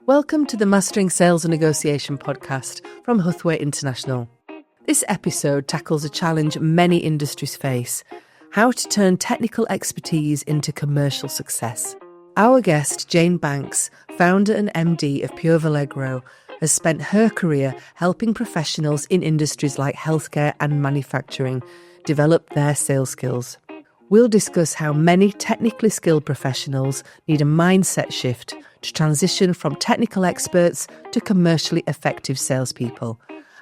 Welcome to the Mastering Sales and Negotiation podcast from Huthwaite International. This episode tackles a challenge many industries face: how to turn technical expertise into commercial success. Our guest, Jane Banks, founder and MD of Pure Valegro, has spent her career helping professionals in industries like healthcare and manufacturing develop their sales skills. We'll discuss how many technically skilled professionals need a mindset shift to transition from technical experts to commercially effective salespeople,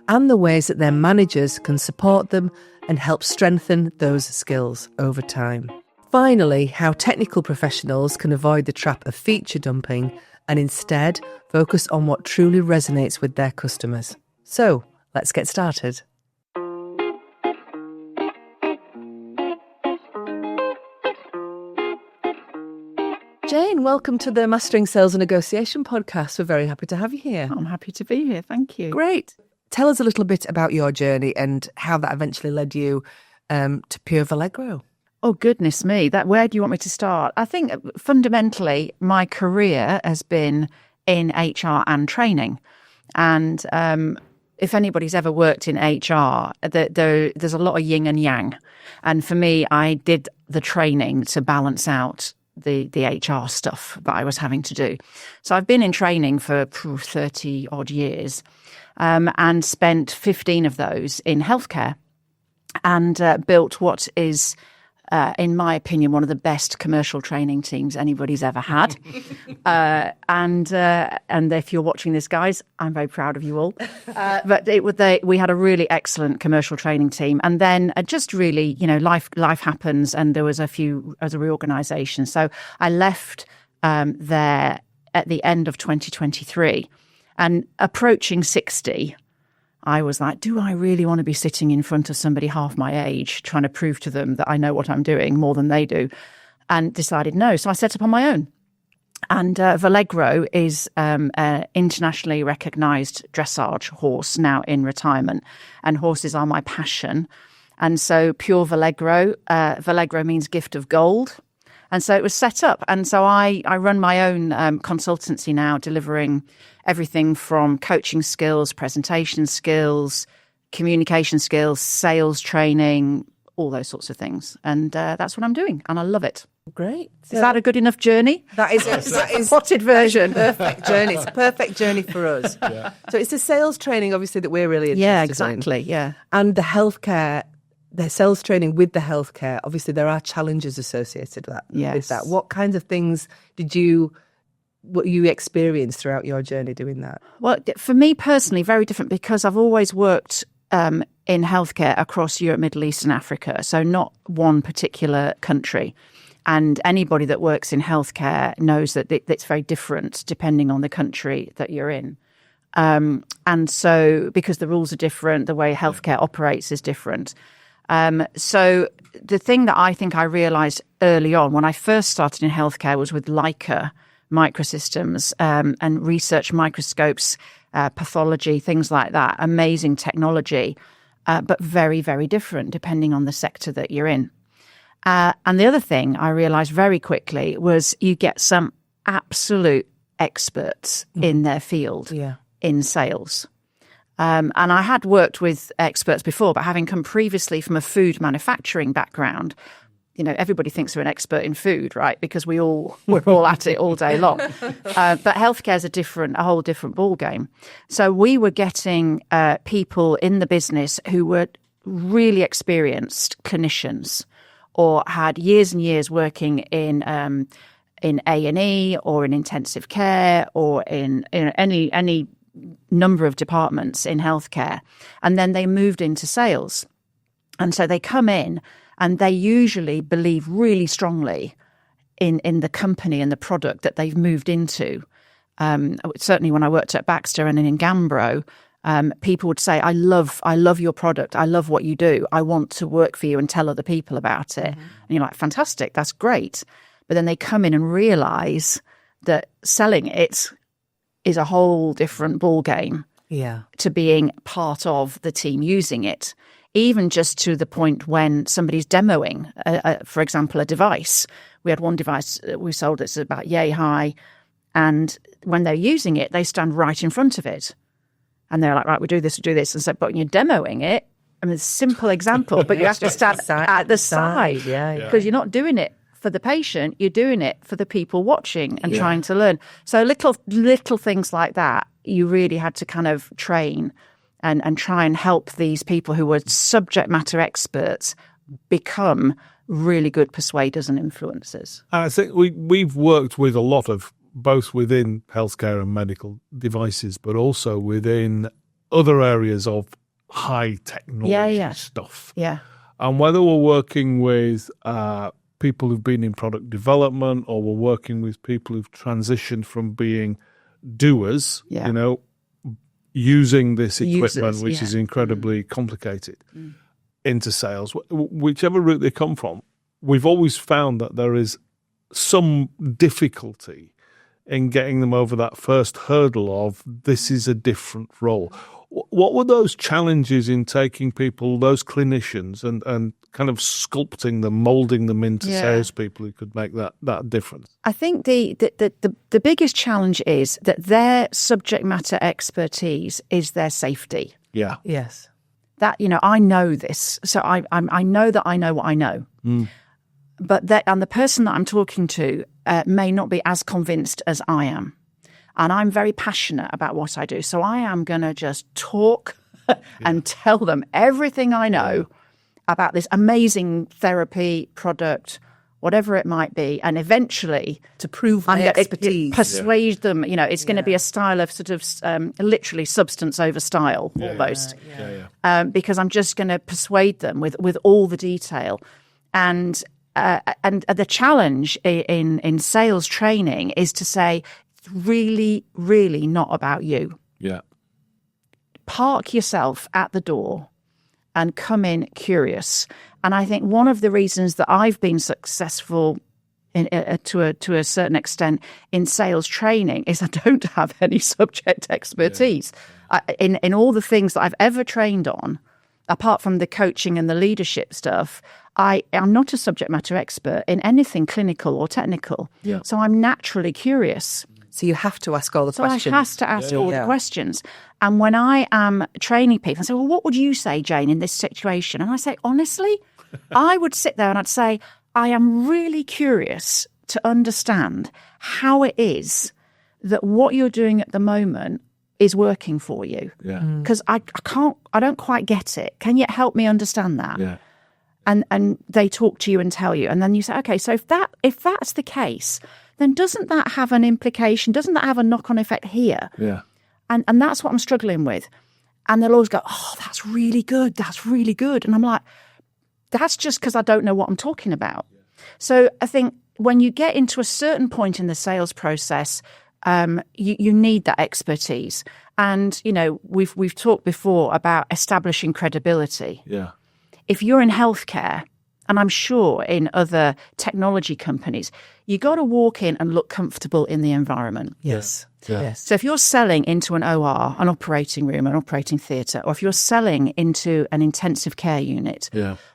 and the ways that their managers can support them and help strengthen those skills over time. Finally, how technical professionals can avoid the trap of feature dumping and instead focus on what truly resonates with their customers. So, let's get started. Jane, welcome to the Mastering Sales and Negotiation podcast. We're very happy to have you here. I'm happy to be here. Thank you. Great. Tell us a little bit about your journey and how that eventually led you to Pure Valegro. Oh, goodness me. Where do you want me to start? I think fundamentally my career has been in HR and training. And if anybody's ever worked in HR, there's a lot of yin and yang. And for me, I did the training to balance out the HR stuff that I was having to do. So I've been in training for 30 odd years and spent 15 of those in healthcare and built what is, in my opinion, one of the best commercial training teams anybody's ever had. And if you're watching this, guys, I'm very proud of you all. But we had a really excellent commercial training team. And then just really, life happens, and there was a reorganisation. So I left there at the end of 2023, and approaching 60. I was like, do I really want to be sitting in front of somebody half my age trying to prove to them that I know what I'm doing more than they do? And decided no. So I set up on my own. And Valegro is an internationally recognised dressage horse now in retirement. And horses are my passion. And so Pure Valegro, Valegro means gift of gold. And so it was set up. And so I run my own consultancy now, delivering everything from coaching skills, presentation skills, communication skills, sales training, all those sorts of things. And that's what I'm doing. And I love it. Great. Is that a good enough journey? That is a potted version. Perfect journey. It's a perfect journey for us. Yeah. So it's the sales training, obviously, that we're really interested in. Yeah, exactly. Yeah. And the healthcare. The sales training with the healthcare, obviously there are challenges associated with that. What kinds of things what you experienced throughout your journey doing that? Well, for me personally, very different, because I've always worked in healthcare across Europe, Middle East and Africa, so not one particular country. And anybody that works in healthcare knows that it's very different depending on the country that you're in. And so because the rules are different, the way healthcare operates is different. So the thing that I think I realised early on when I first started in healthcare was with Leica microsystems and research microscopes, pathology, things like that. Amazing technology, but very, very different depending on the sector that you're in. And the other thing I realised very quickly was you get some absolute experts in their field in sales. And I had worked with experts before, but having come previously from a food manufacturing background, everybody thinks they're an expert in food, right? Because we're all at it all day long. But healthcare is a whole different ballgame. So we were getting people in the business who were really experienced clinicians or had years and years working in A&E or in intensive care or in any number of departments in healthcare, and then they moved into sales. And so they come in and they usually believe really strongly in the company and the product that they've moved into. Certainly when I worked at Baxter and in Gambro, people would say, I love your product. I love what you do. I want to work for you and tell other people about it. Mm-hmm. And you're like, fantastic, that's great. But then they come in and realize that selling it is a whole different ball game to being part of the team using it, even just to the point when somebody's demoing, for example, a device. We had one device that we sold that's about yay high, And when they're using it, they stand right in front of it. And they're like, right, we do this. And so, but when you're demoing it, I mean, it's a simple example, but you have to stand at the side. Because you're not doing it for the patient, you're doing it for the people watching and trying to learn. So little things like that, you really had to kind of train and try and help these people who were subject matter experts become really good persuaders and influencers. And I think we've worked with a lot of, both within healthcare and medical devices, but also within other areas of high technology stuff. Yeah. And whether we're working with people who've been in product development, or we're working with people who've transitioned from being doers, using this equipment, which is incredibly complicated, into sales, whichever route they come from, we've always found that there is some difficulty in getting them over that first hurdle of this is a different role. What were those challenges in taking people, those clinicians, and kind of sculpting them, moulding them into salespeople who could make that difference? I think the biggest challenge is that their subject matter expertise is their safety. Yeah. Yes. That, I know this, so I know that I know what I know. But and the person that I'm talking to may not be as convinced as I am. And I'm very passionate about what I do. So I am going to just talk and tell them everything I know about this amazing therapy, product, whatever it might be. And eventually, to prove my expertise, persuade them, it's going to be a style of sort of literally substance over style almost. Because I'm just going to persuade them with all the detail. And the challenge in sales training is to say, it's really, really not about you. Yeah. Park yourself at the door and come in curious. And I think one of the reasons that I've been successful to a certain extent in sales training is I don't have any subject expertise. In all the things that I've ever trained on, apart from the coaching and the leadership stuff, I am not a subject matter expert in anything clinical or technical. Yeah. So I'm naturally curious. So you have to ask all the questions. So I have to ask all the questions. And when I am training people, I say, well, what would you say, Jane, in this situation? And I say, honestly, I would sit there and I'd say, I am really curious to understand how it is that what you're doing at the moment is working for you. Yeah. Because I don't quite get it. Can you help me understand that? Yeah. And they talk to you and tell you. And then you say, okay, so if that's the case, then doesn't that have an implication? Doesn't that have a knock-on effect here? Yeah. And that's what I'm struggling with. And they'll always go, oh, that's really good. That's really good. And I'm like, that's just because I don't know what I'm talking about. Yeah. So I think when you get into a certain point in the sales process, you need that expertise. And, we've talked before about establishing credibility. Yeah. If you're in healthcare, and I'm sure in other technology companies, you got to walk in and look comfortable in the environment. Yes. Yeah. Yes. So if you're selling into an OR, an operating room, an operating theatre, or if you're selling into an intensive care unit,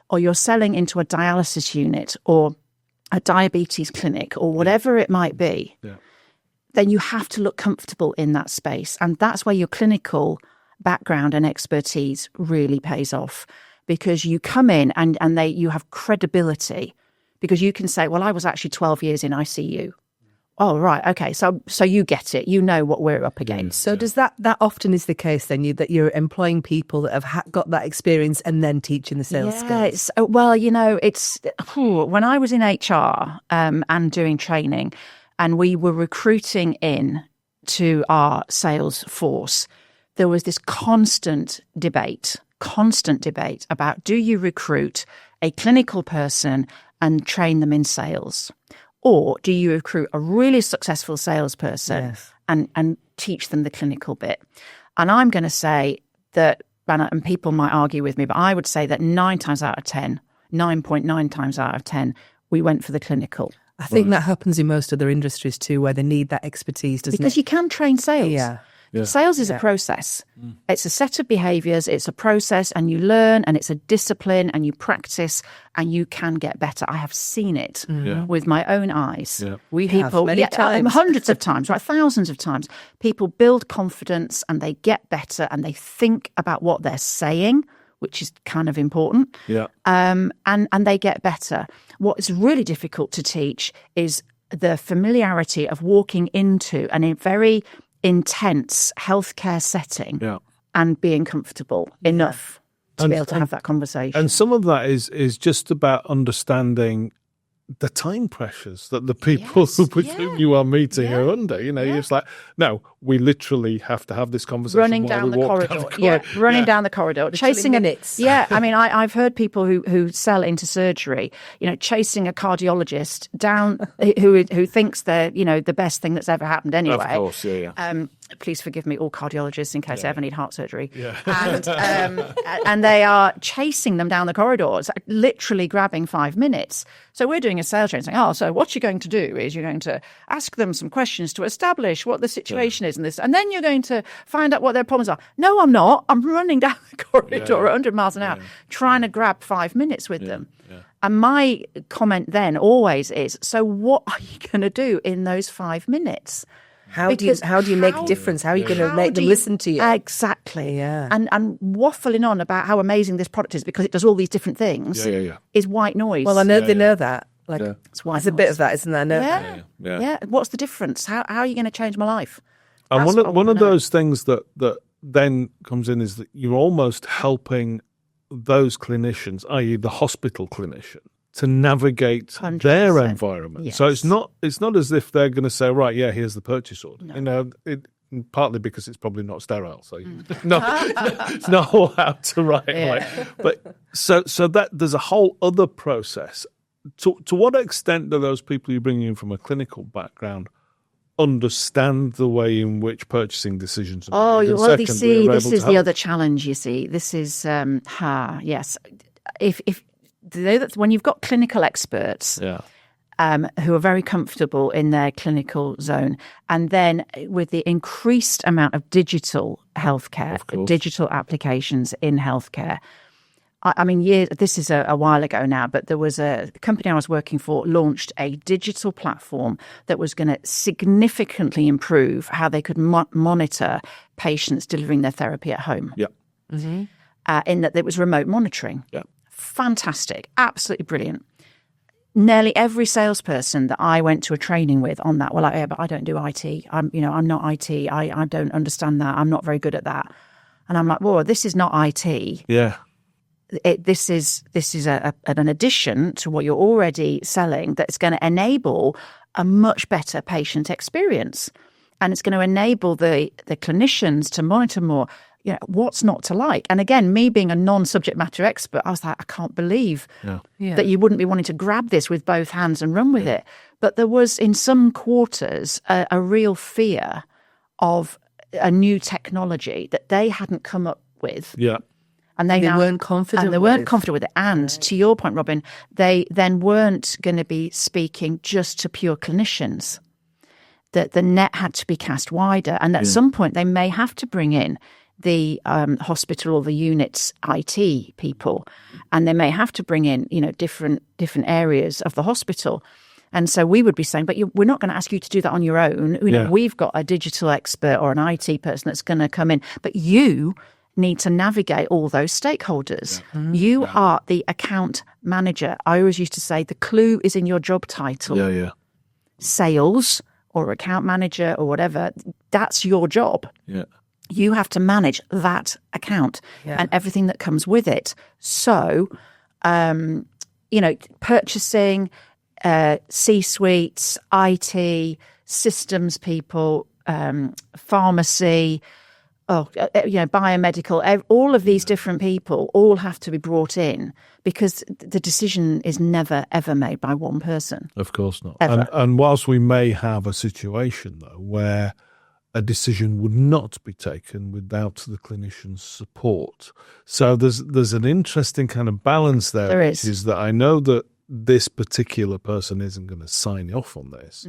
or you're selling into a dialysis unit or a diabetes clinic or whatever it might be, then you have to look comfortable in that space. And that's where your clinical background and expertise really pays off. Because you come in and you have credibility, because you can say, well, I was actually 12 years in ICU. Oh, right. Okay. So you get it. You know what we're up against. So does that often is the case then, that you're employing people that have got that experience and then teaching the sales skills? Well, it's when I was in HR and doing training, and we were recruiting in to our sales force, there was this constant debate about, do you recruit a clinical person and train them in sales? Or do you recruit a really successful salesperson and teach them the clinical bit? And I'm going to say that, and people might argue with me, but I would say that 9.9 times out of 10, we went for the clinical. I think that happens in most other industries too, where they need that expertise, doesn't it? Because you can train sales. Yeah. Yeah. Sales is a process. It's a set of behaviours, it's a process, and you learn, and it's a discipline, and you practice, and you can get better. I have seen it with my own eyes. have People, many times. hundreds of times, right? Thousands of times. People build confidence, and they get better, and they think about what they're saying, which is kind of important. Yeah. And they get better. What is really difficult to teach is the familiarity of walking into a very intense healthcare setting and being comfortable enough to be able to have that conversation. And some of that is just about understanding the time pressures that the people with whom you are meeting are under. You know, you're just like, no, we literally have to have this conversation Running down the corridor. Running down the corridor. Chasing minutes. I mean, I've heard people who sell into surgery, you know, chasing a cardiologist down who thinks they're, you know, the best thing that's ever happened anyway. Of course, Please forgive me, all cardiologists, in case I ever need heart surgery. Yeah. And they are chasing them down the corridors, literally grabbing 5 minutes. So we're doing a sales training saying, so what you're going to do is you're going to ask them some questions to establish what the situation is in this, and then you're going to find out what their problems are. No, I'm not. I'm running down the corridor at 100 miles an hour, trying to grab 5 minutes with them. Yeah. And my comment then always is, so what are you going to do in those 5 minutes? How do you make a difference? How are you going to make them listen to you? Exactly. Yeah. And waffling on about how amazing this product is because it does all these different things is white noise. Well, I know they know that. Like, it's white there's a bit of that, isn't there? Yeah. What's the difference? How are you going to change my life? And one of those things that then comes in is that you're almost helping those clinicians, i.e. the hospital clinician, to navigate 100%. Their environment. Yes. So it's not as if they're going to say, right, here's the purchase order. No. You know, partly because it's probably not sterile, so it's not all out to write. Like, but so that there's a whole other process. To what extent do those people you're bringing in from a clinical background understand the way in which purchasing decisions are made? Well, this is the other challenge. You see, this is yes. If when you've got clinical experts who are very comfortable in their clinical zone, and then with the increased amount of digital healthcare, digital applications in healthcare. I mean, this is a while ago now, but there was a company I was working for launched a digital platform that was going to significantly improve how they could monitor patients delivering their therapy at home. Yeah. Mm-hmm. In that it was remote monitoring. Yeah. Fantastic. Absolutely brilliant. Nearly every salesperson that I went to a training with on that, but I don't do IT. I'm not IT. I don't understand that. I'm not very good at that. And I'm like, whoa, this is not IT. Yeah. This is an addition to what you're already selling that's going to enable a much better patient experience, and it's going to enable the clinicians to monitor more. You know, what's not to like? And again, me being a non-subject matter expert, I was like, I can't believe that you wouldn't be wanting to grab this with both hands and run with it. But there was, in some quarters, a real fear of a new technology that they hadn't come up with. Yeah. And they weren't confident. And they weren't confident with it. And to your point, Robin, they then weren't going to be speaking just to pure clinicians. That the net had to be cast wider. And at some point, they may have to bring in the hospital or the unit's IT people, and they may have to bring in, different areas of the hospital. And so we would be saying, but we're not going to ask you to do that on your own. We've got a digital expert or an IT person that's going to come in, but you need to navigate all those stakeholders. Yeah. You are the account manager. I always used to say the clue is in your job title. Yeah. Sales or account manager or whatever, that's your job. Yeah. You have to manage that account and everything that comes with it. So, purchasing, C-suites, IT, systems people, pharmacy, biomedical, all of these different people all have to be brought in because the decision is never, ever made by one person. Of course not. Ever. And whilst we may have a situation, though, where a decision would not be taken without the clinician's support. So there's an interesting kind of balance there, which is that I know that this particular person isn't going to sign off on this.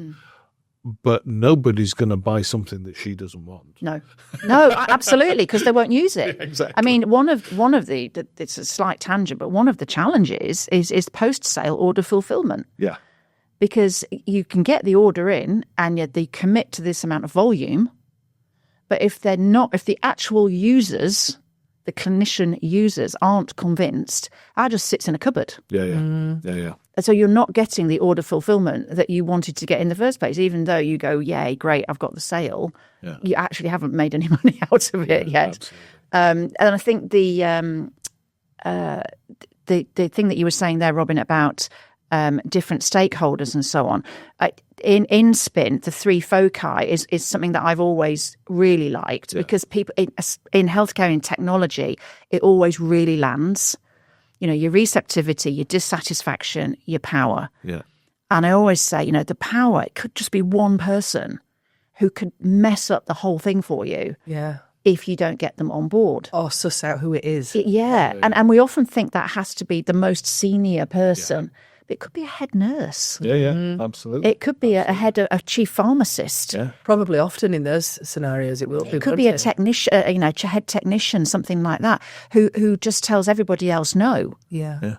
but nobody's going to buy something that she doesn't want. No, absolutely, because they won't use it. Yeah, exactly. I mean, one of the it's a slight tangent, but one of the challenges is post-sale order fulfillment. Yeah. Because you can get the order in and yet they commit to this amount of volume, but if the actual users, the clinician users, aren't convinced, it just sits in a cupboard. Yeah. So you're not getting the order fulfillment that you wanted to get in the first place, even though you go, yay, great, I've got the sale. Yeah. You actually haven't made any money out of it yet. And I think the thing that you were saying there, Robin, about different stakeholders and so on. In Spin, the three foci is something that I've always really liked because people in healthcare and technology, it always really lands. Your receptivity, your dissatisfaction, your power. Yeah. And I always say, the power, it could just be one person who could mess up the whole thing for you. Yeah. If you don't get them on board. Or suss out who it is. Yeah. And we often think that has to be the most senior person. Yeah. It could be a head nurse. Yeah, absolutely. It could be a chief pharmacist. Yeah. Probably often in those scenarios it will be. It could be a technician, head technician, something like that, who just tells everybody else no. Yeah.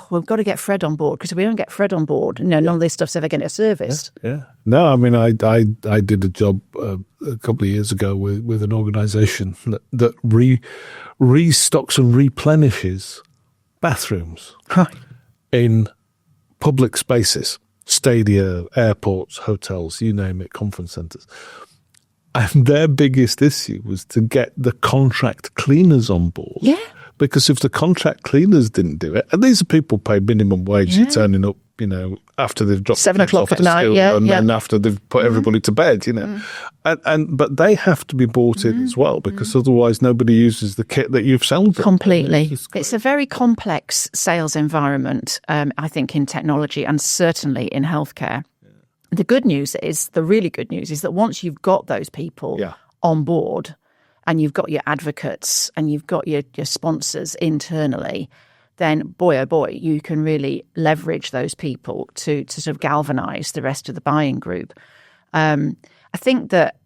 We've got to get Fred on board because if we don't get Fred on board, none of this stuff's ever going to get serviced. Yeah. No, I mean, I did a job a couple of years ago with an organisation that restocks and replenishes bathrooms in public spaces, stadia, airports, hotels, you name it, conference centres. And their biggest issue was to get the contract cleaners on board. Yeah. Because if the contract cleaners didn't do it, and these are people paid minimum wage, you're turning up, after they've dropped 7 o'clock at night, and after they've put everybody to bed, but they have to be bought in as well because otherwise nobody uses the kit that you've sold them. Completely. It's a very complex sales environment, I think, in technology and certainly in healthcare. Yeah. The really good news is that once you've got those people on board and you've got your advocates and you've got your sponsors internally, then boy, oh boy, you can really leverage those people to sort of galvanize the rest of the buying group. I think that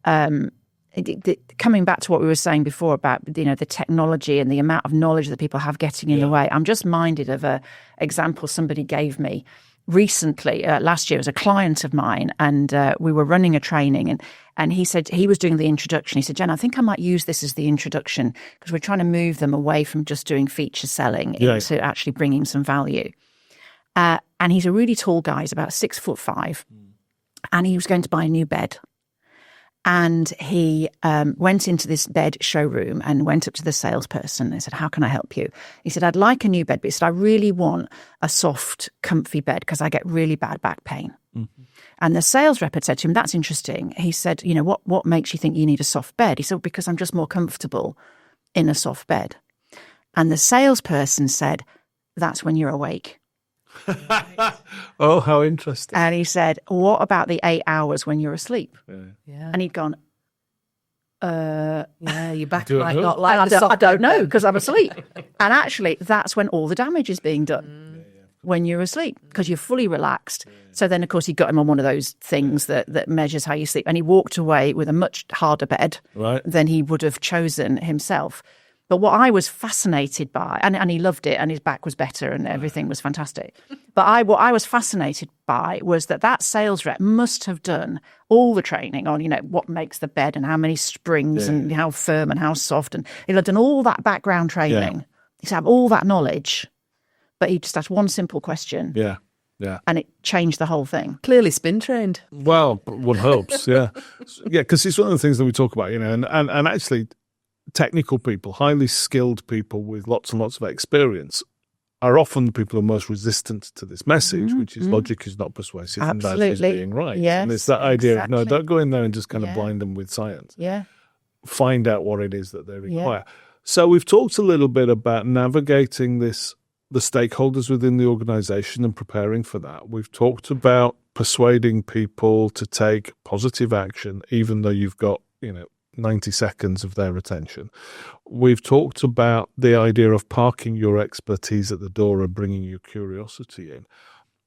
coming back to what we were saying before about, the technology and the amount of knowledge that people have getting in the way, I'm just minded of an example somebody gave me recently, last year, as a client of mine, and we were running a training, and he said he was doing the introduction. He said, Jen, I think I might use this as the introduction because we're trying to move them away from just doing feature selling into actually bringing some value. And he's a really tall guy. He's about 6'5", and he was going to buy a new bed. And he went into this bed showroom and went up to the salesperson and said, how can I help you? He said, I'd like a new bed, but he said, I really want a soft, comfy bed because I get really bad back pain. Mm-hmm. And the sales rep had said to him, that's interesting. He said, what makes you think you need a soft bed? He said, because I'm just more comfortable in a soft bed. And the salesperson said, that's when you're awake. Oh, how interesting. And he said, what about the 8 hours when you're asleep? Yeah. And he'd gone, your back might not like I don't know because I'm asleep. And actually, that's when all the damage is being done, when you're asleep, because you're fully relaxed. So then, of course, he got him on one of those things that measures how you sleep. And he walked away with a much harder bed than he would have chosen himself. But what I was fascinated by, and he loved it, and his back was better, and everything was fantastic. But what I was fascinated by was that sales rep must have done all the training on, what makes the bed and how many springs and how firm and how soft, and he'll have done all that background training. He'd have all that knowledge, but he just asked one simple question. Yeah. And it changed the whole thing. Clearly spin trained. Well, one hopes, yeah, because it's one of the things that we talk about, and actually. Technical people, highly skilled people with lots and lots of experience are often the people who are most resistant to this message, which is logic is not persuasive and that is being right. Yes, and it's that idea of, no, don't go in there and just kind of blind them with science. Yeah. Find out what it is that they require. Yeah. So we've talked a little bit about navigating the stakeholders within the organization and preparing for that. We've talked about persuading people to take positive action, even though you've got, 90 seconds of their attention. We've talked about the idea of parking your expertise at the door and bringing your curiosity in.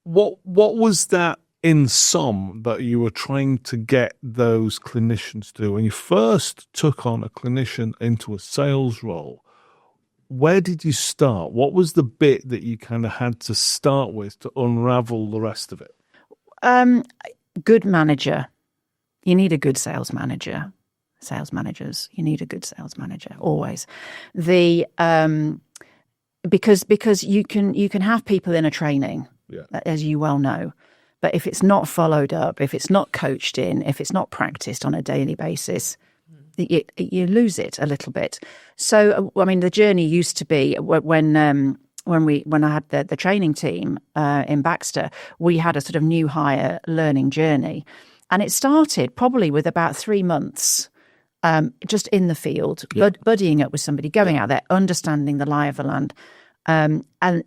What was that in sum that you were trying to get those clinicians to do? When you first took on a clinician into a sales role, where did you start? What was the bit that you kind of had to start with to unravel the rest of it? Good manager. You need a good sales manager. Sales managers, you need a good sales manager always. Because you can have people in a training, as you well know, but if it's not followed up, if it's not coached in, if it's not practiced on a daily basis, you lose it a little bit. So, I mean, the journey used to be when I had the training team in Baxter, we had a sort of new hire learning journey, and it started probably with about 3 months. Just in the field, buddying up with somebody, going out there, understanding the lie of the land. And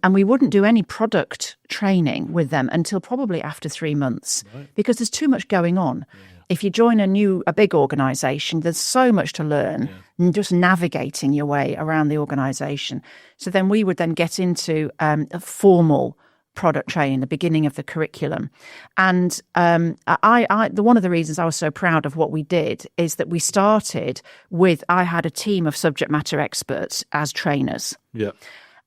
we wouldn't do any product training with them until probably after 3 months, because there's too much going on. Yeah. If you join a big organisation, there's so much to learn, and just navigating your way around the organisation. So then we would then get into a formal product training, the beginning of the curriculum. And one of the reasons I was so proud of what we did is that we started with, I had a team of subject matter experts as trainers. Yeah.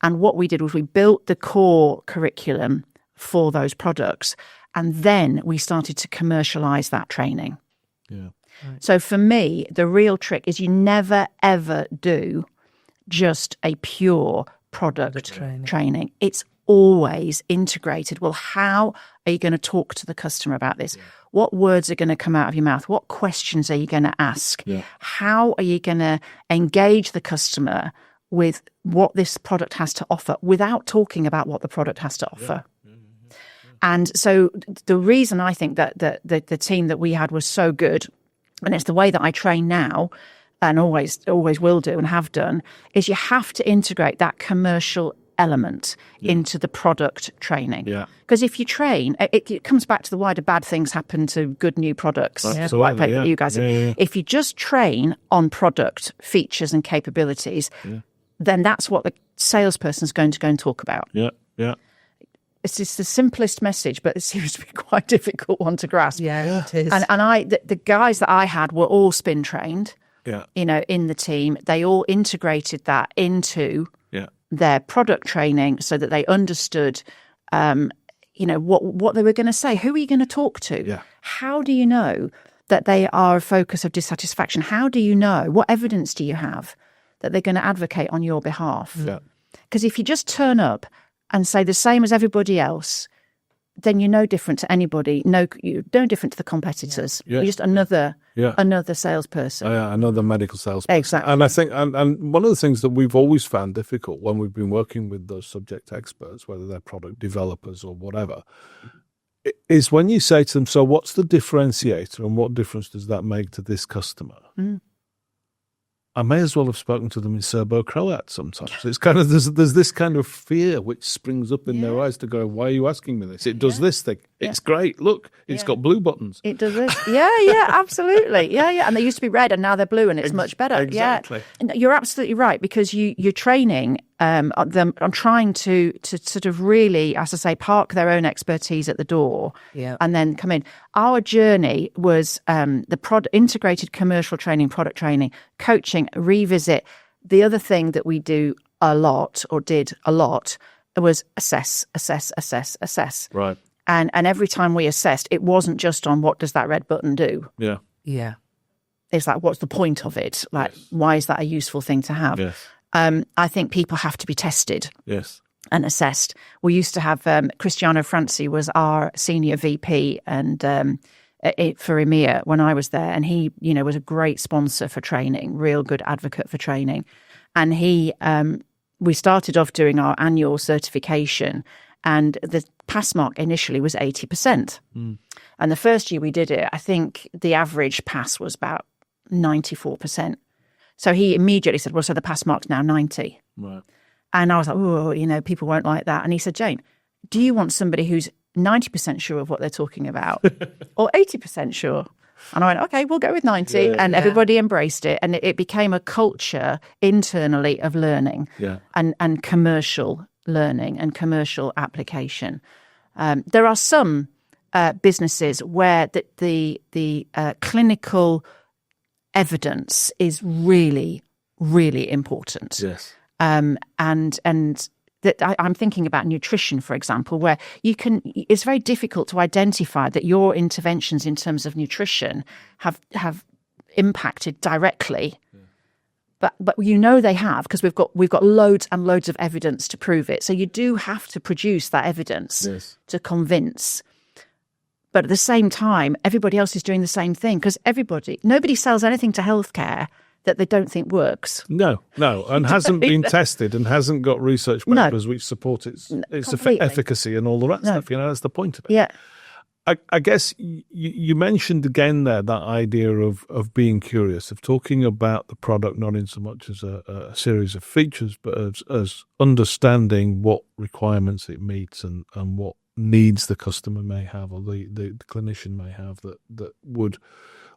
And what we did was we built the core curriculum for those products, and then we started to commercialize that training. Yeah. Right. So for me, the real trick is you never, ever do just a pure product training. It's always integrated. Well, how are you going to talk to the customer about this? Yeah. What words are going to come out of your mouth? What questions are you going to ask? Yeah. How are you going to engage the customer with what this product has to offer without talking about what the product has to offer? Yeah. Yeah. And so the reason I think that the team that we had was so good, and it's the way that I train now and always will do and have done, is you have to integrate that commercial element into the product training. Yeah. Because if you train, it comes back to the why do bad things happen to good new products. Absolutely, you guys. Yeah. If you just train on product features and capabilities, then that's what the salesperson is going to go and talk about. Yeah, yeah. It's just the simplest message, but it seems to be quite a difficult one to grasp. Yeah, it is. And the guys that I had were all spin trained. Yeah. In the team, they all integrated that into their product training so that they understood, what they were going to say. Who are you going to talk to? Yeah. How do you know that they are a focus of dissatisfaction? How do you know? What evidence do you have that they're going to advocate on your behalf? Yeah. Because if you just turn up and say the same as everybody else, then you're no different to anybody. You're no different to the competitors. Yeah. You're just another salesperson. Another medical salesperson. Exactly. And I think, and one of the things that we've always found difficult when we've been working with those subject experts, whether they're product developers or whatever, is when you say to them, so what's the differentiator and what difference does that make to this customer? Mm. I may as well have spoken to them in Serbo-Croat sometimes. It's kind of there's this kind of fear which springs up in their eyes to go, why are you asking me this? It does this thing. It's great. Look, it's got blue buttons. It does this. Yeah, absolutely. Yeah. And they used to be red and now they're blue and it's much better. Exactly. Yeah. And you're absolutely right, because you're training them. I'm trying to sort of really, as I say, park their own expertise at the door and then come in. Our journey was the integrated commercial training, product training, coaching, revisit. The other thing that we did a lot was assess. Right. And every time we assessed, it wasn't just on what does that red button do. Yeah. Yeah. It's like, what's the point of it? Like, why is that a useful thing to have? Yes. I think people have to be tested. Yes. And assessed. We used to have Cristiano Franci was our senior VP and for EMEA when I was there, and he, was a great sponsor for training, real good advocate for training. And we started off doing our annual certification, and the pass mark initially was 80%. Mm. And the first year we did it, I think the average pass was about 94%. So he immediately said, well, so the pass mark's now 90. Right. And I was like, oh, people won't like that. And he said, Jane, do you want somebody who's 90% sure of what they're talking about or 80% sure? And I went, okay, we'll go with 90. And everybody embraced it. And it became a culture internally of learning and commercial learning and commercial application. There are some businesses where the clinical evidence is really, really important. Yes. And that I'm thinking about nutrition, for example, where it's very difficult to identify that your interventions in terms of nutrition have impacted directly. But they have, because we've got loads and loads of evidence to prove it. So you do have to produce that evidence to convince. But at the same time, everybody else is doing the same thing, because nobody sells anything to healthcare that they don't think works. No, and hasn't been tested and hasn't got research papers which support its efficacy and all the rest stuff. That's the point of it. Yeah. I guess you mentioned again there that idea of being curious, of talking about the product not in so much as a series of features, but as understanding what requirements it meets and what needs the customer may have or the clinician may have that would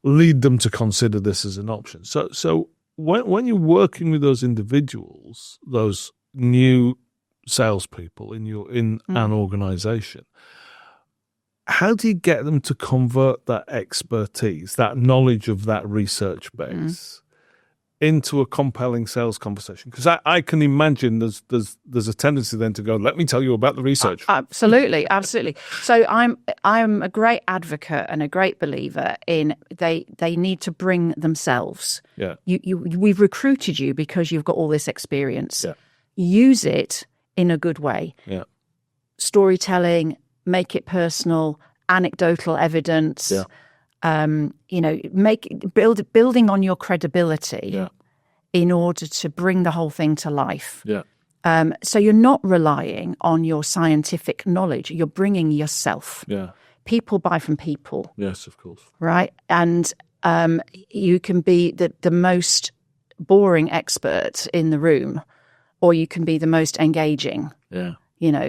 lead them to consider this as an option. So when you're working with those individuals, those new salespeople in an organization, how do you get them to convert that expertise, that knowledge of that research base, into a compelling sales conversation? Because I can imagine there's a tendency then to go, let me tell you about the research. Absolutely. So I'm a great advocate and a great believer in they need to bring themselves. Yeah. We've recruited you because you've got all this experience. Yeah. Use it in a good way. Yeah. Storytelling, make it personal, anecdotal evidence. Yeah. Building on your credibility in order to bring the whole thing to life. Yeah. So you're not relying on your scientific knowledge. You're bringing yourself. Yeah. People buy from people. Yes, of course. Right? And you can be the most boring expert in the room, or you can be the most engaging. Yeah.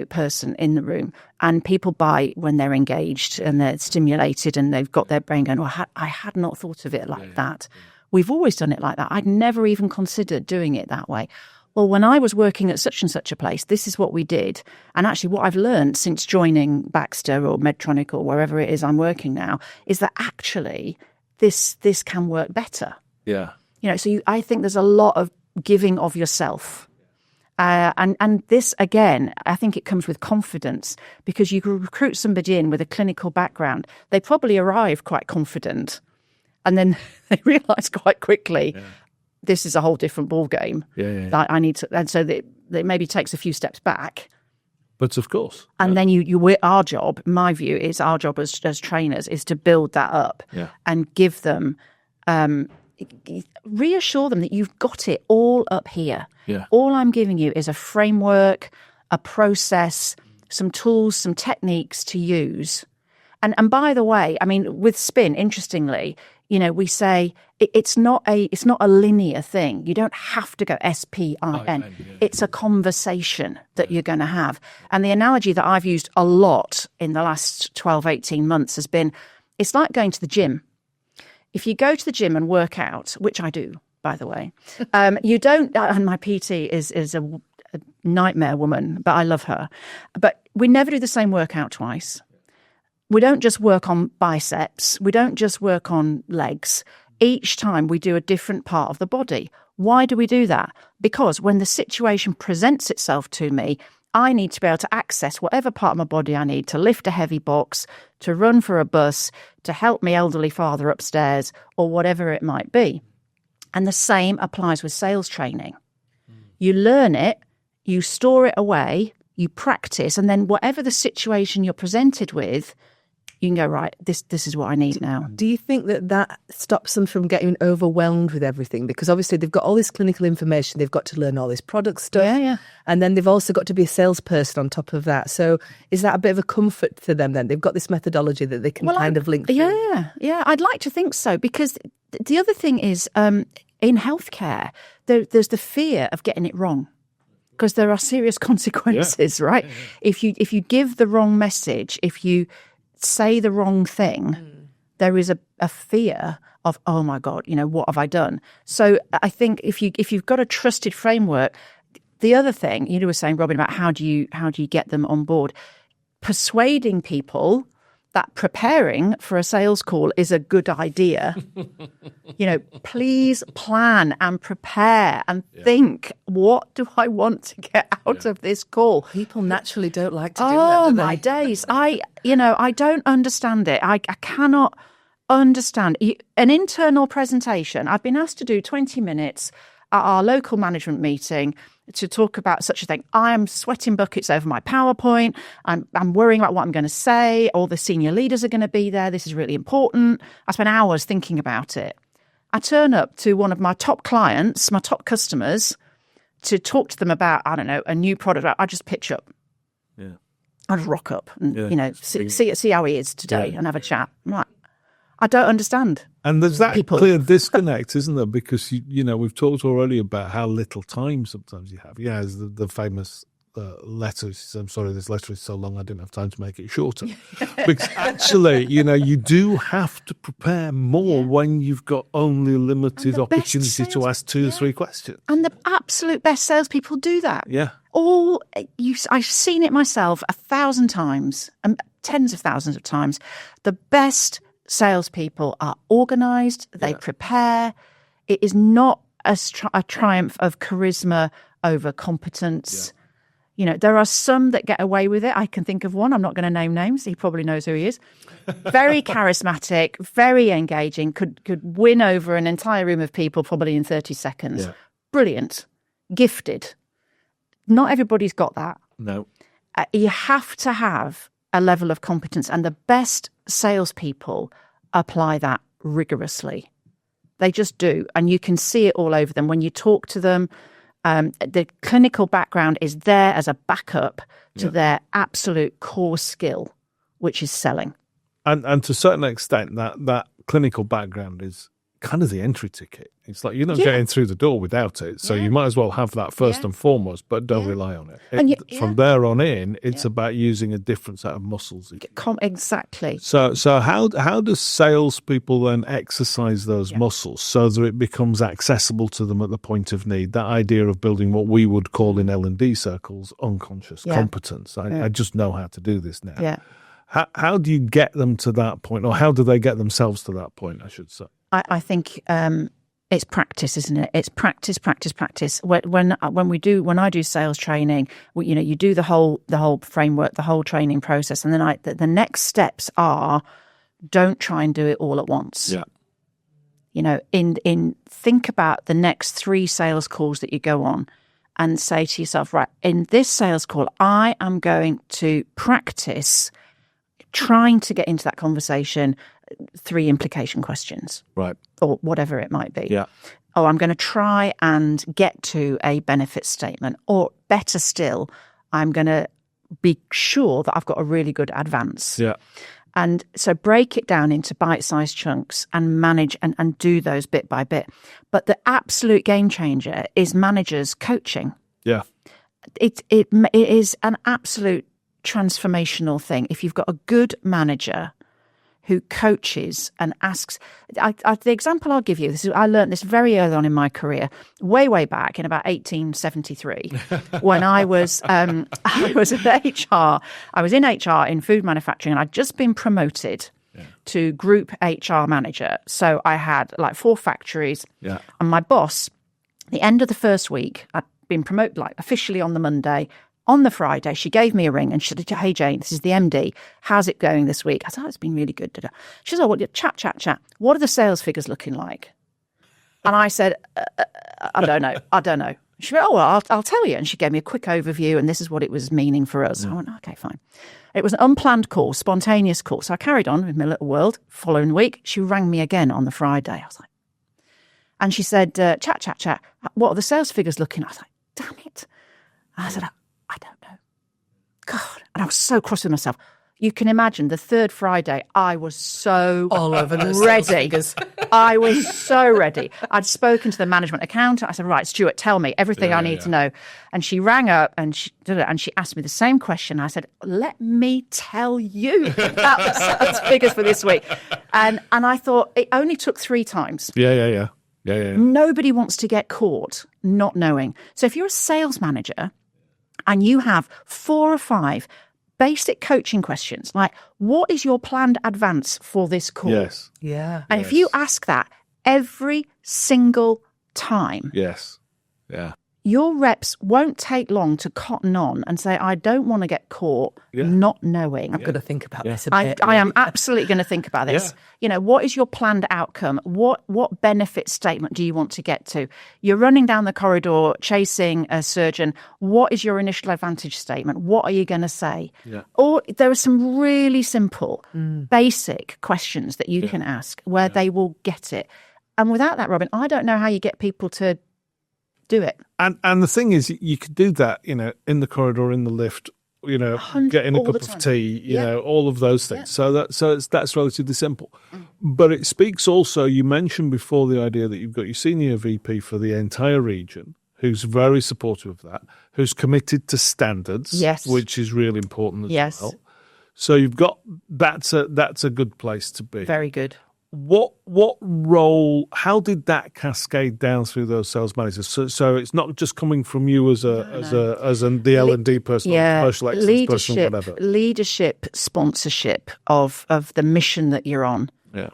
Person in the room, and people buy when they're engaged and they're stimulated and they've got their brain going, I had not thought of it like that. Yeah. We've always done it like that. I'd never even considered doing it that way. Well, when I was working at such and such a place, this is what we did. And actually what I've learned since joining Baxter or Medtronic or wherever it is I'm working now is that actually this can work better. Yeah. I think there's a lot of giving of yourself. And this, again, I think it comes with confidence, because you can recruit somebody in with a clinical background. They probably arrive quite confident, and then they realise quite quickly, this is a whole different ballgame. That I need to, and so that maybe takes a few steps back. But of course. And then our job, my view is our job as trainers is to build that up and give them, reassure them that you've got it all up here. Yeah. All I'm giving you is a framework, a process, some tools, some techniques to use. And by the way, I mean, with spin, interestingly, we say it's not a linear thing. You don't have to go SPIN. It's a conversation that you're going to have. And the analogy that I've used a lot in the last 12, 18 months has been, it's like going to the gym. If you go to the gym and work out, which I do, by the way, you don't, and my PT is a nightmare woman, but I love her. But we never do the same workout twice. We don't just work on biceps. We don't just work on legs. Each time we do a different part of the body. Why do we do that? Because when the situation presents itself to me, I need to be able to access whatever part of my body I need to lift a heavy box, to run for a bus, to help my elderly father upstairs, or whatever it might be. And the same applies with sales training. You learn it, you store it away, you practice, and then whatever the situation you're presented with, you can go, right, this is what I need now. Do you think that stops them from getting overwhelmed with everything? Because obviously they've got all this clinical information, they've got to learn all this product stuff, and then they've also got to be a salesperson on top of that. So is that a bit of a comfort to them then? They've got this methodology that they can kind of link through. Yeah, I'd like to think so, because the other thing is in healthcare, there's the fear of getting it wrong. Because there are serious consequences, right? If you give the wrong message, if you say the wrong thing, there is a fear of, oh my God, what have I done? So I think if you've got a trusted framework, the other thing you were saying, Robin, about how do you get them on board? Persuading people that preparing for a sales call is a good idea. Please plan and prepare and think, what do I want to get out of this call? People naturally don't like to do that, Oh, do they? my days. I don't understand it. I cannot understand. An internal presentation, I've been asked to do 20 minutes at our local management meeting to talk about such a thing. I am sweating buckets over my PowerPoint. I'm worrying about what I'm going to say. All the senior leaders are going to be there. This is really important. I spent hours thinking about it. I turn up to one of my top clients, my top customers, to talk to them about, I don't know, a new product. I just pitch up. Yeah. I just rock up and, see how he is today and have a chat. I'm like, I don't understand. And there's that people. Clear disconnect, isn't there? Because, we've talked already about how little time sometimes you have. Yeah, as the famous letter, I'm sorry, this letter is so long, I didn't have time to make it shorter. Because actually, you do have to prepare more when you've got only a limited opportunity to ask 2 or 3 questions. And the absolute best salespeople do that. Yeah. I've seen it myself 1,000 times, and tens of thousands of times. The best salespeople are organised. They prepare. It is not a triumph of charisma over competence. Yeah. There are some that get away with it. I can think of one. I'm not going to name names. He probably knows who he is. Very charismatic, very engaging, could win over an entire room of people probably in 30 seconds. Yeah. Brilliant. Gifted. Not everybody's got that. No. You have to have a level of competence, and the best salespeople apply that rigorously. They just do, and you can see it all over them when you talk to them. The clinical background is there as a backup to their absolute core skill, which is selling. And to a certain extent, that clinical background is kind of the entry ticket. It's like you're not getting through the door without it. So you might as well have that first and foremost, but don't rely on it. From there on in, it's about using a different set of muscles. Exactly. So how do salespeople then exercise those muscles so that it becomes accessible to them at the point of need? That idea of building what we would call in L&D circles unconscious competence. I just know how to do this now. Yeah. How do you get them to that point, or how do they get themselves to that point, I should say? I think it's practice, isn't it? It's practice. When I do sales training, you do the whole framework, the whole training process, and then the next steps are don't try and do it all at once. Yeah. In think about the next 3 sales calls that you go on, and say to yourself, right, in this sales call, I am going to practice trying to get into that conversation 3 implication questions. Right. Or whatever it might be. Yeah. Oh, I'm going to try and get to a benefit statement. Or better still, I'm going to be sure that I've got a really good advance. Yeah. And so break it down into bite-sized chunks and manage and do those bit by bit. But the absolute game changer is managers coaching. Yeah. It is an absolute transformational thing. If you've got a good manager who coaches and asks, the example I'll give you, I learned this very early on in my career, way back in about 1873, when I was in HR. I was in HR in food manufacturing, and I'd just been promoted to group HR manager. So I had 4 factories, and my boss, at the end of the first week, I'd been promoted officially on the Monday. On the Friday, she gave me a ring and she said, "Hey, Jane, this is the MD. How's it going this week?" I said, "It's been really good." She said, "Oh, well, chat. What are the sales figures looking like?" And I said, I don't know. She went, "Oh, well, I'll tell you." And she gave me a quick overview, and this is what it was meaning for us. I went, "Okay, fine." It was an unplanned call, spontaneous call. So I carried on with my little world. Following week, she rang me again on the Friday. I was like, and she said, chat. What are the sales figures looking like? I was like, damn it. And I said, I don't know. God. And I was so cross with myself. You can imagine the 3rd Friday, I was so all over the ready. I was so ready. I'd spoken to the management accountant. I said, "Right, Stuart, tell me everything I need to know." And she rang up and she asked me the same question. I said, "Let me tell you about the sales figures for this week." And I thought it only took 3 times. Yeah. Nobody wants to get caught not knowing. So if you're a sales manager and you have 4 or 5 basic coaching questions like, what is your planned advance for this call? Yes. Yeah. And if you ask that every single time, Yes. Yeah. your reps won't take long to cotton on and say, I don't want to get caught not knowing. I've got to think about this a I bit. am absolutely going to think about this. Yeah. You know, what is your planned outcome? What benefit statement do you want to get to? You're running down the corridor chasing a surgeon. What is your initial advantage statement? What are you going to say? Yeah. Or there are some really simple, basic questions that you can ask where they will get it. And without that, Robin, I don't know how you get people to do it. And the thing is, you could do that, you know, in the corridor, in the lift, you know, getting a cup of tea, you know, all of those things. Yeah. So that's relatively simple. But it speaks also, you mentioned before the idea that you've got your senior VP for the entire region, who's very supportive of that, who's committed to standards, which is really important as well. So you've got that's a good place to be. Very good. What role? How did that cascade down through those sales managers? So it's not just coming from you as the L&D person, commercial excellence person, whatever. Leadership, sponsorship of the mission that you're on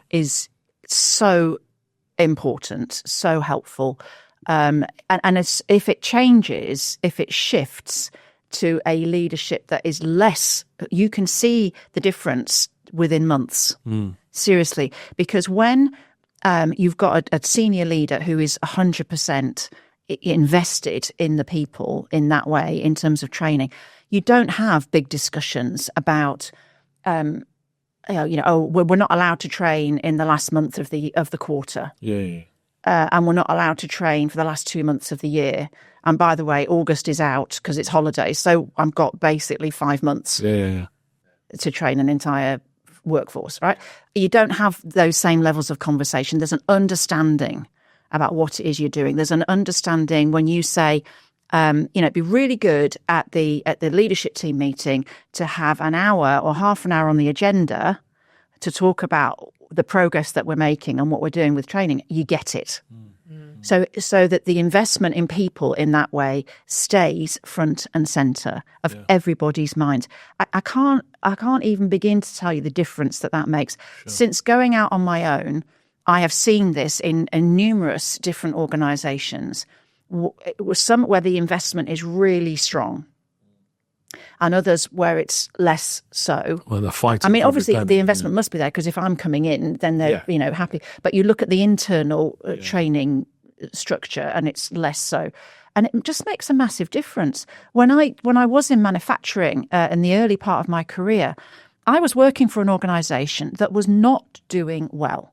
is so important, so helpful. And if it changes, if it shifts to a leadership that is less, you can see the difference within months. Seriously, because when you've got a senior leader who is 100% invested in the people in that way, in terms of training, you don't have big discussions about, we're not allowed to train in the last month of the quarter. And we're not allowed to train for the last 2 months of the year. And by the way, August is out because it's holidays. So I've got basically 5 months to train an entire workforce, right? You don't have those same levels of conversation. There's an understanding about what it is you're doing. There's an understanding when you say, it'd be really good at the leadership team meeting to have an hour or half an hour on the agenda to talk about the progress that we're making and what we're doing with training. You get it. So that the investment in people in that way stays front and center of everybody's minds. I can't even begin to tell you the difference that makes. Sure. Since going out on my own, I have seen this in numerous different organizations. Some where the investment is really strong, and others where it's less so. Well, they're fighting. I mean, obviously, the investment must be there because if I'm coming in, then they're happy. But you look at the internal training structure, and it's less so, and it just makes a massive difference. When I was in manufacturing in the early part of my career, I was working for an organisation that was not doing well.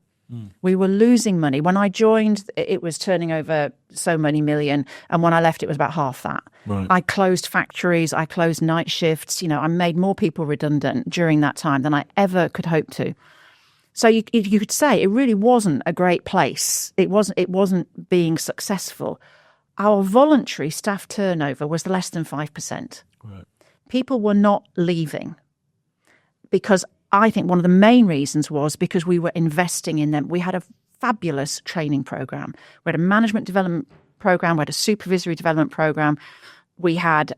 We were losing money. When I joined, it was turning over so many million, and when I left, it was about half that. Right. I closed factories, I closed night shifts. I made more people redundant during that time than I ever could hope to. So you could say it really wasn't a great place. It wasn't being successful. Our voluntary staff turnover was less than 5%. Right. People were not leaving because I think one of the main reasons was because we were investing in them. We had a fabulous training program. We had a management development program. We had a supervisory development program. We had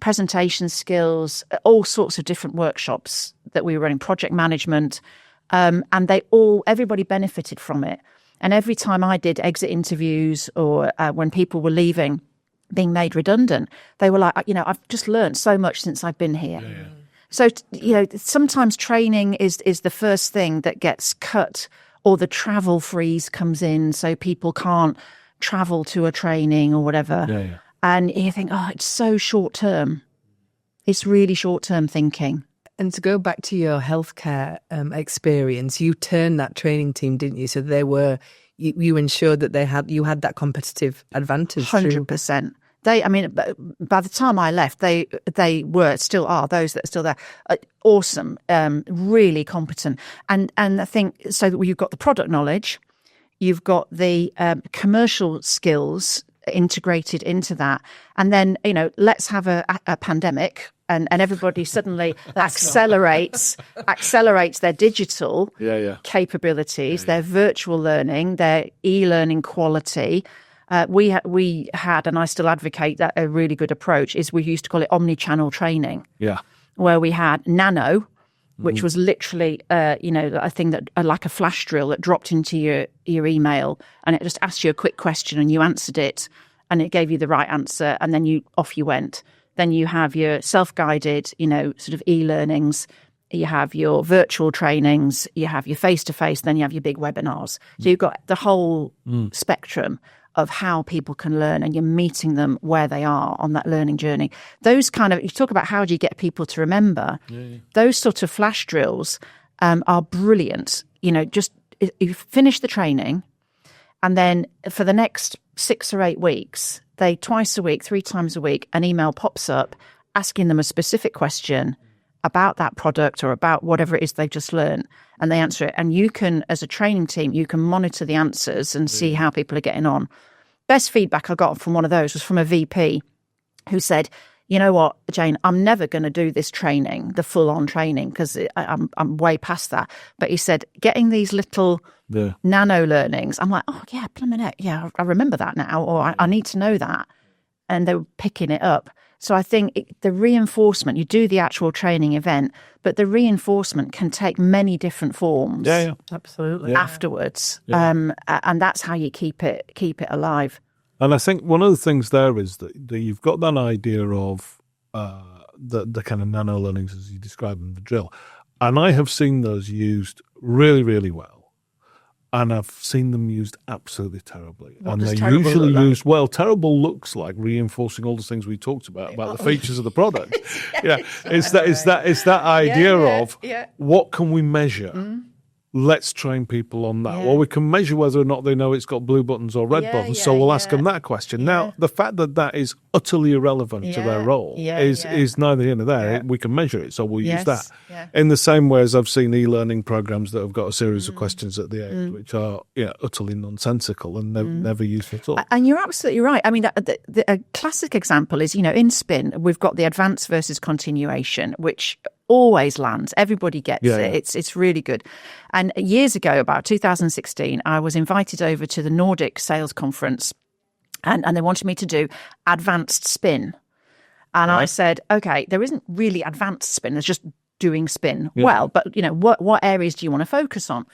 presentation skills, all sorts of different workshops that we were running, project management. And everybody benefited from it. And every time I did exit interviews or when people were leaving, being made redundant, they were like, I've just learned so much since I've been here. Yeah. So, sometimes training is the first thing that gets cut, or the travel freeze comes in so people can't travel to a training or whatever. Yeah. And you think, it's so short term. It's really short term thinking. And to go back to your healthcare experience, you turned that training team, didn't you? So you ensured that you had that competitive advantage. 100%. By the time I left, they still are those that are still there. Awesome, really competent, and I think so that you've got the product knowledge, you've got the commercial skills integrated into that, and then let's have a pandemic. And everybody suddenly accelerates their digital capabilities, their virtual learning, their e-learning quality. We had, and I still advocate that a really good approach is we used to call it omni-channel training. Yeah. where we had Nano, which was literally, a thing that like a flash drill that dropped into your email, and it just asked you a quick question and you answered it, and it gave you the right answer, and then off you went. Then you have your self-guided, sort of e-learnings. You have your virtual trainings. You have your face-to-face. Then you have your big webinars. So you've got the whole spectrum of how people can learn, and you're meeting them where they are on that learning journey. Those you talk about how do you get people to remember, those sort of flash drills are brilliant. Just you finish the training, and then for the next 6 or 8 weeks, they twice a week, 3 times a week, an email pops up asking them a specific question about that product or about whatever it is they've just learned, and they answer it. And you can, as a training team, you can monitor the answers and see how people are getting on. Best feedback I got from one of those was from a VP who said, you know what, Jane, I'm never going to do this training, the full-on training, because I'm way past that. But he said, getting these little nano learnings, I'm like, oh, yeah, blimmin' heck, yeah, I remember that now, or I need to know that. And they were picking it up. So I think the reinforcement, you do the actual training event, but the reinforcement can take many different forms. Yeah, absolutely. Afterwards. And that's how you keep it alive. And I think one of the things there is that you've got that idea of the kind of nano learnings as you describe them, the drill. And I have seen those used really, really well. And I've seen them used absolutely terribly. What and does they're terrible usually look like? used, well, terrible looks like reinforcing all the things we talked about the features of the product. It's that idea of what can we measure? Let's train people on that. Well, we can measure whether or not they know it's got blue buttons or red buttons, so we'll ask them that question. Now, the fact that is utterly irrelevant to their role is neither here nor there. We can measure it, so we'll use that. In the same way as I've seen e-learning programs that have got a series of questions at the end, which are utterly nonsensical and never useful at all. And you're absolutely right. I mean, a classic example is, in spin, we've got the advance versus continuation, which always lands. Everybody gets it. It's really good. And years ago, about 2016, I was invited over to the Nordic Sales Conference, and they wanted me to do advanced spin. And I said, okay, there isn't really advanced spin. There's just doing spin well. But, what areas do you want to focus on?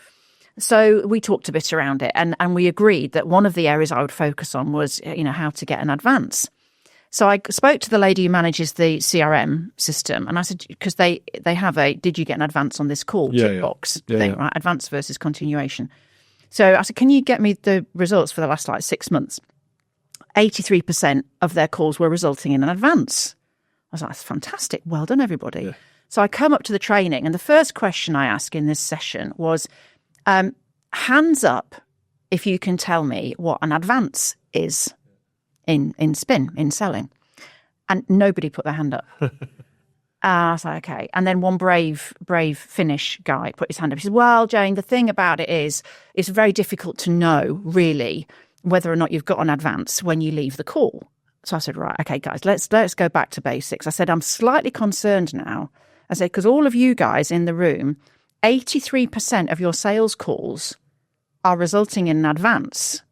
So we talked a bit around it, and we agreed that one of the areas I would focus on was, how to get an advance. So I spoke to the lady who manages the CRM system, and I said, because they have a, did you get an advance on this call checkbox thing, right? Advance versus continuation. So I said, can you get me the results for the last 6 months? 83% of their calls were resulting in an advance. I was like, that's fantastic. Well done, everybody. Yeah. So I come up to the training, and the first question I asked in this session was, hands up if you can tell me what an advance is. In spin, in selling. And nobody put their hand up. I was like, okay. And then one brave Finnish guy put his hand up. He said, well, Jane, the thing about it is it's very difficult to know, really, whether or not you've got an advance when you leave the call. So I said, right, okay, guys, let's go back to basics. I said, I'm slightly concerned now. I said, because all of you guys in the room, 83% of your sales calls are resulting in an advance,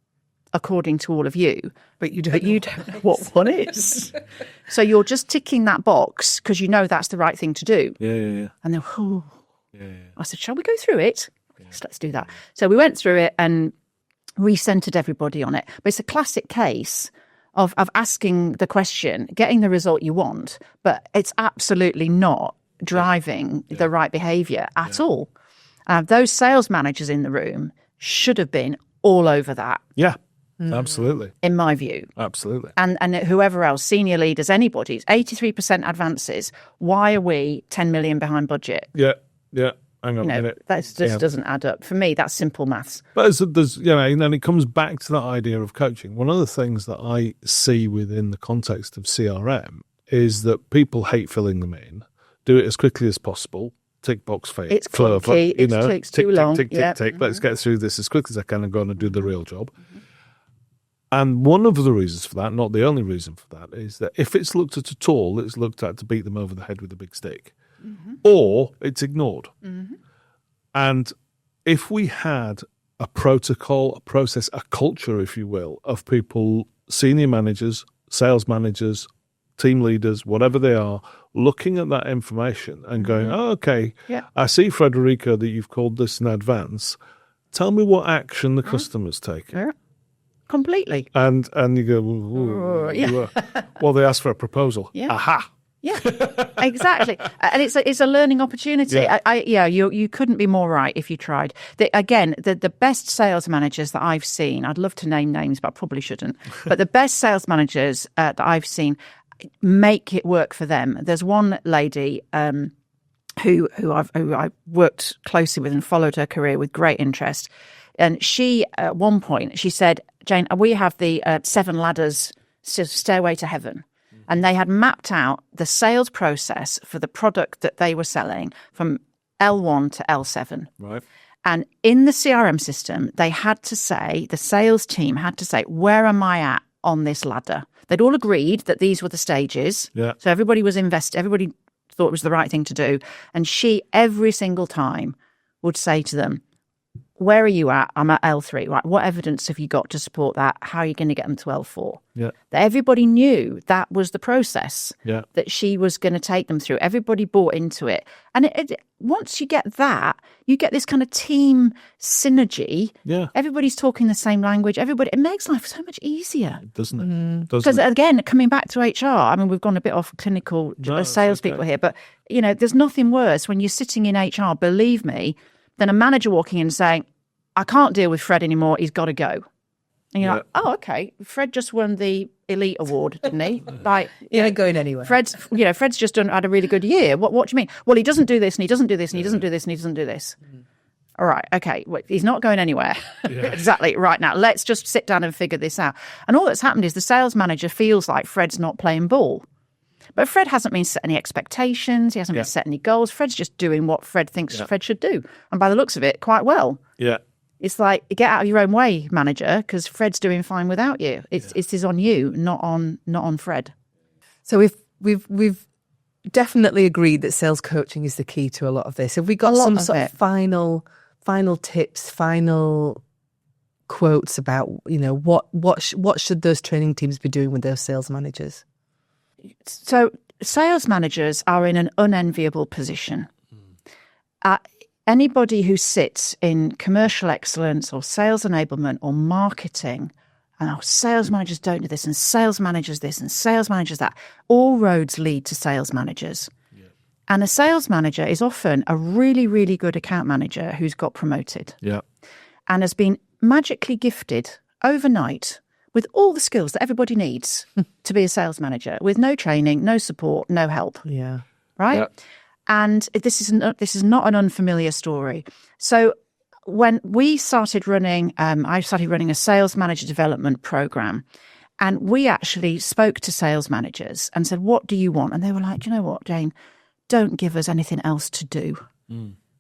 according to all of you. But you don't know what one is. So you're just ticking that box because you know that's the right thing to do. Yeah. And then, I said, shall we go through it? Yes, let's do that. So we went through it and recentered everybody on it. But it's a classic case of asking the question, getting the result you want, but it's absolutely not driving the right behaviour at all. Those sales managers in the room should have been all over that. Yeah. Absolutely. In my view. Absolutely. And whoever else, senior leaders, anybody, 83% advances. Why are we 10 million behind budget? Yeah. Hang on a minute. That just doesn't add up. For me, that's simple maths. But there's and then it comes back to that idea of coaching. One of the things that I see within the context of CRM is that people hate filling them in, do it as quickly as possible, tick box fade. It's clunky, it takes too long. Tick. Let's get through this as quickly as I can and go on and do the real job. And one of the reasons for that, not the only reason for that, is that if it's looked at at all, it's looked at to beat them over the head with a big stick, or it's ignored. And if we had a protocol, a process, a culture, if you will, of people, senior managers, sales managers, team leaders, whatever they are, looking at that information and going, oh, okay, Yeah. I see, Frederica, that you've called this in advance. Tell me what action the customer's taking. Yeah. Completely. And you go, ooh, yeah. well, they asked for a proposal. Yeah. Aha. Yeah, exactly. And it's a learning opportunity. Yeah. You couldn't be more right if you tried. The best sales managers that I've seen, I'd love to name names, but I probably shouldn't. But the best sales managers that I've seen make it work for them. There's one lady who I've worked closely with and followed her career with great interest. And she, at one point, she said, Jane, we have the 7 ladders, stairway to heaven. And they had mapped out the sales process for the product that they were selling from L1 to L7. Right. And in the CRM system, they had to say, the sales team had to say, where am I at on this ladder? They'd all agreed that these were the stages. Yeah. So everybody was invested. Everybody thought it was the right thing to do. And she, every single time, would say to them, where are you at? I'm at L3. Right. What evidence have you got to support that? How are you going to get them to L4? Yeah. That everybody knew that was the process that she was going to take them through. Everybody bought into it. And once you get that, you get this kind of team synergy. Yeah. Everybody's talking the same language. It makes life so much easier. Doesn't it? Because again, coming back to HR, I mean, we've gone a bit off clinical salespeople here, but there's nothing worse when you're sitting in HR, believe me, than a manager walking in and saying, I can't deal with Fred anymore, he's got to go. And you're like, oh, okay, Fred just won the Elite Award, didn't he? Like, He ain't going anywhere. Fred's just had a really good year. What do you mean? Well, he doesn't do this, and he doesn't do this, and he doesn't do this, and he doesn't do this. All right, okay, he's not going anywhere. Exactly, right now. Let's just sit down and figure this out. And all that's happened is the sales manager feels like Fred's not playing ball. But Fred hasn't been set any expectations. He hasn't been set any goals. Fred's just doing what Fred thinks Fred should do. And by the looks of it, quite well. Yeah. It's like, get out of your own way, manager, because Fred's doing fine without you. It is on you, not on Fred. So we've definitely agreed that sales coaching is the key to a lot of this. Have we got some sort of final tips, final quotes about what should those training teams be doing with those sales managers? So sales managers are in an unenviable position. Anybody who sits in commercial excellence or sales enablement or marketing, and sales managers don't do this, and sales managers this, and sales managers that, all roads lead to sales managers. Yeah. And a sales manager is often a really, really good account manager who's got promoted and has been magically gifted overnight with all the skills that everybody needs to be a sales manager, with no training, no support, no help. Yeah. Right? Yeah. And this is not an unfamiliar story. So when we started running, I started running a sales manager development program, and we actually spoke to sales managers and said, what do you want? And they were like, do you know what, Jane? Don't give us anything else to do.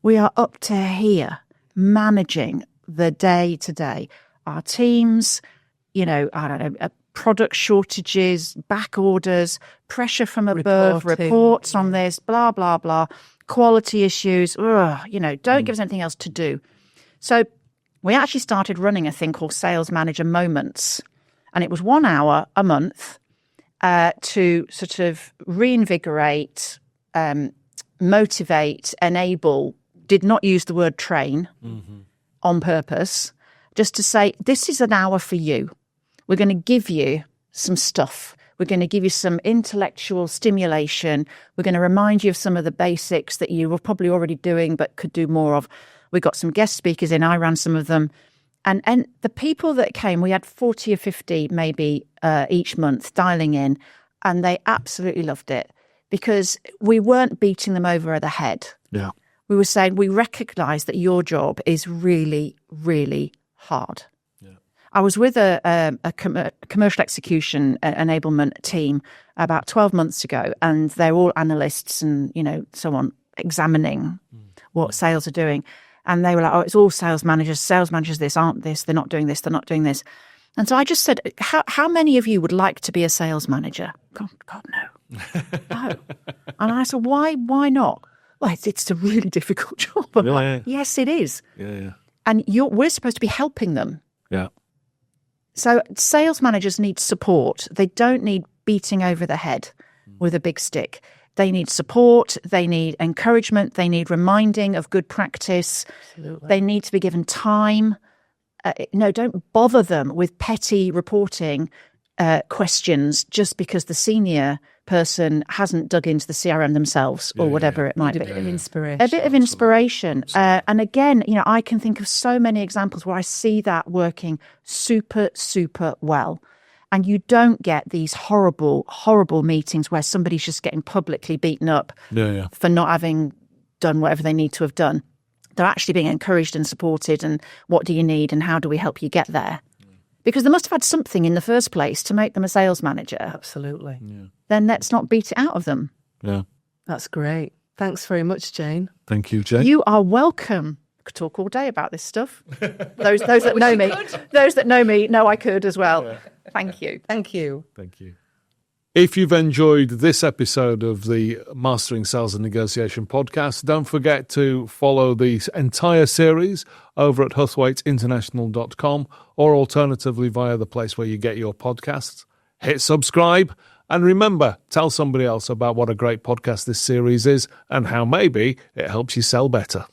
We are up to here managing the day to day. Our teams, product shortages, back orders, pressure from above, reports on this, blah, blah, blah, quality issues. Don't give us anything else to do. So we actually started running a thing called Sales Manager Moments. And it was 1 hour a month to sort of reinvigorate, motivate, enable, did not use the word train on purpose, just to say, this is an hour for you. We're going to give you some stuff. We're going to give you some intellectual stimulation. We're going to remind you of some of the basics that you were probably already doing but could do more of. We got some guest speakers in. I ran some of them. And the people that came, we had 40 or 50 maybe each month dialing in, and they absolutely loved it because we weren't beating them over the head. Yeah. We were saying, we recognise that your job is really, really hard. I was with a commercial execution enablement team about 12 months ago, and they're all analysts and, so on, examining what sales are doing. And they were like, oh, it's all sales managers this, aren't this, they're not doing this, they're not doing this. And so I just said, how many of you would like to be a sales manager? God, no. No. And I said, why not? Well, it's a really difficult job. Really? Yes, it is. Yeah. And we're supposed to be helping them. Yeah. So sales managers need support. They don't need beating over the head with a big stick. They need support. They need encouragement. They need reminding of good practice. Absolutely. They need to be given time. No, don't bother them with petty reporting questions just because the senior person hasn't dug into the CRM themselves or whatever it might be. A bit of inspiration. A bit of inspiration. And again, I can think of so many examples where I see that working super, super well. And you don't get these horrible, horrible meetings where somebody's just getting publicly beaten up for not having done whatever they need to have done. They're actually being encouraged and supported. And what do you need? And how do we help you get there? Because they must have had something in the first place to make them a sales manager. Absolutely. Yeah. Then let's not beat it out of them. Yeah. That's great. Thanks very much, Jane. Thank you, Jane. You are welcome. I could talk all day about this stuff. Those that know me, those that know me know I could as well. Yeah. Thank you. Thank you. Thank you. If you've enjoyed this episode of the Mastering Sales and Negotiation podcast, don't forget to follow the entire series over at huthwaiteinternational.com or alternatively via the place where you get your podcasts. Hit subscribe and remember, tell somebody else about what a great podcast this series is and how maybe it helps you sell better.